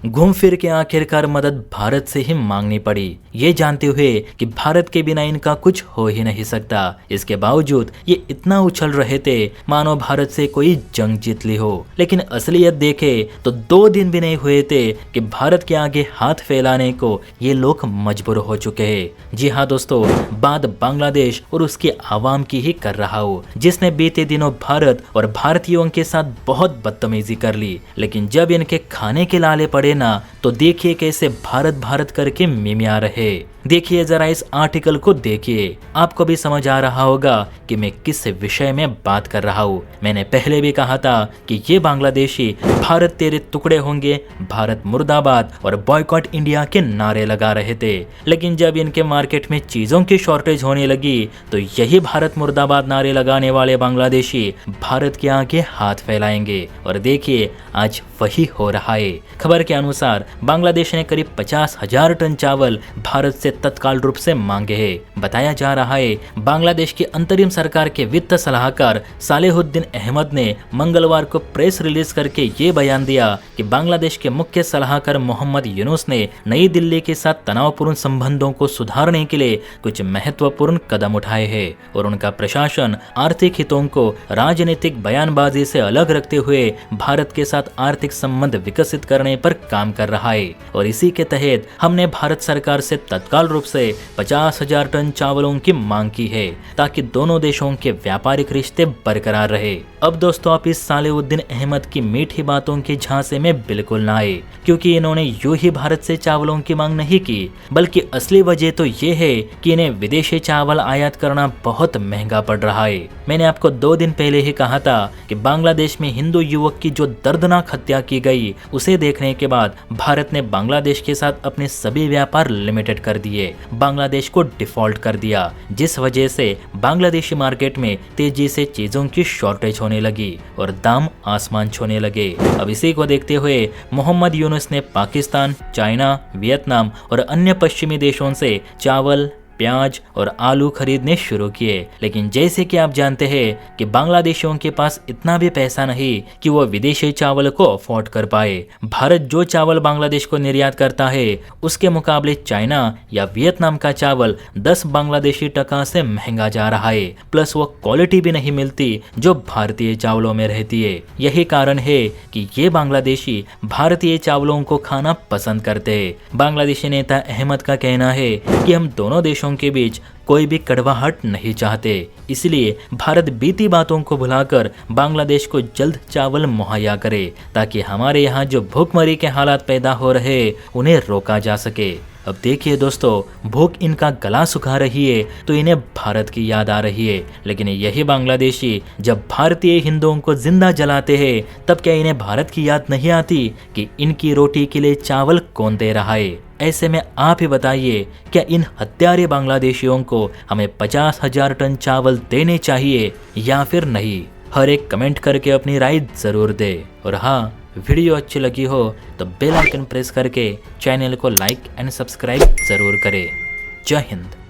घूम फिर के आखिरकार मदद भारत से ही मांगनी पड़ी, ये जानते हुए कि भारत के बिना इनका कुछ हो ही नहीं सकता। इसके बावजूद ये इतना उछल रहे थे मानो भारत से कोई जंग जीत ली हो। लेकिन असलियत देखे तो 2 दिन भी नहीं हुए थे कि भारत के आगे हाथ फैलाने को ये लोग मजबूर हो चुके हैं। जी हाँ दोस्तों, बात बांग्लादेश और उसके आवाम की ही कर रहा हूँ, जिसने बीते दिनों भारत और भारतीयों के साथ बहुत बदतमीजी कर ली। लेकिन जब इनके खाने के लाले पड़े ना, तो देखिए कैसे भारत भारत करके मिमिया रहे। देखिए जरा इस आर्टिकल को देखिए, आपको भी समझ आ रहा होगा कि मैं किस विषय में बात कर रहा हूँ। मैंने पहले भी कहा था कि ये बांग्लादेशी भारत तेरे टुकड़े होंगे, भारत मुर्दाबाद और बॉयकॉट इंडिया के नारे लगा रहे थे। लेकिन जब इनके मार्केट में चीजों की शॉर्टेज होने लगी तो यही भारत मुर्दाबाद नारे लगाने वाले बांग्लादेशी भारत के आगे हाथ फैलाएंगे। और देखिए आज वही हो रहा है। खबर के अनुसार बांग्लादेश ने करीब 50,000 टन चावल भारत से तत्काल रूप से मांगे हैं। बताया जा रहा है बांग्लादेश की अंतरिम सरकार के वित्त सलाहकार सालेहुद्दीन अहमद ने मंगलवार को प्रेस रिलीज करके ये बयान दिया कि बांग्लादेश के मुख्य सलाहकार मोहम्मद यूनुस ने नई दिल्ली के साथ तनावपूर्ण संबंधों को सुधारने के लिए कुछ महत्वपूर्ण कदम उठाए हैं और उनका प्रशासन आर्थिक हितों को राजनीतिक बयानबाजी से अलग रखते हुए भारत के साथ आर्थिक संबंध विकसित करने पर काम कर रहा है। और इसी के तहत हमने भारत सरकार से तत्काल रूप से 50,000 टन चावलों की मांग की है ताकि दोनों देशों के व्यापारिक रिश्ते बरकरार रहे। अब दोस्तों आप इस सालेहुद्दीन अहमद की मीठी बातों के झांसे में बिल्कुल ना आए, क्योंकि इन्होंने यूं ही भारत से चावलों की मांग नहीं की, बल्कि असली वजह तो ये है कि इन्हें विदेशी चावल आयात करना बहुत महंगा पड़ रहा है। मैंने आपको 2 दिन पहले ही कहा था कि बांग्लादेश में हिंदू युवक की जो दर्दनाक हत्या की गई, उसे देखने के बाद भारत ने बांग्लादेश के साथ अपने सभी व्यापार लिमिटेड कर दिए, बांग्लादेश को डिफॉल्ट कर दिया, जिस वजह से बांग्लादेशी मार्केट में तेजी से चीजों की शॉर्टेज होने लगी और दाम आसमान छूने लगे। अब इसी को देखते हुए मोहम्मद यूनुस ने पाकिस्तान, चाइना, वियतनाम और अन्य पश्चिमी देशों से चावल, प्याज और आलू खरीदने शुरू किए। लेकिन जैसे कि आप जानते हैं कि बांग्लादेशियों के पास इतना भी पैसा नहीं कि वो विदेशी चावल को अफोर्ड कर पाए। भारत जो चावल बांग्लादेश को निर्यात करता है, उसके मुकाबले चाइना या वियतनाम का चावल 10 बांग्लादेशी टका से महंगा जा रहा है। प्लस वो क्वालिटी भी नहीं मिलती जो भारतीय चावलों में रहती है। यही कारण है कि ये बांग्लादेशी भारतीय चावलों को खाना पसंद करते हैं। बांग्लादेशी नेता अहमद का कहना है कि हम दोनों देशों के बीच कोई भी कड़वाहट नहीं चाहते, इसलिए भारत बीती बातों को भुलाकर बांग्लादेश को जल्द चावल मुहैया करे ताकि हमारे यहाँ जो भूखमरी के हालात पैदा हो रहे उन्हें रोका जा सके। अब देखिए दोस्तों, भूख इनका गला सुखा रही है तो इन्हें भारत की याद आ रही है। लेकिन यही बांग्लादेशी जब भारतीय हिंदुओं को जिंदा जलाते हैं, तब क्या इन्हें भारत की याद नहीं आती कि इनकी रोटी के लिए चावल कौन दे रहा है? ऐसे में आप ही बताइए, क्या इन हत्यारे बांग्लादेशियों को हमें 50,000 टन चावल देने चाहिए या फिर नहीं? हर एक कमेंट करके अपनी राय जरूर दे। और हाँ, वीडियो अच्छी लगी हो तो बेल आइकन प्रेस करके चैनल को लाइक एंड सब्सक्राइब जरूर करें। जय हिंद।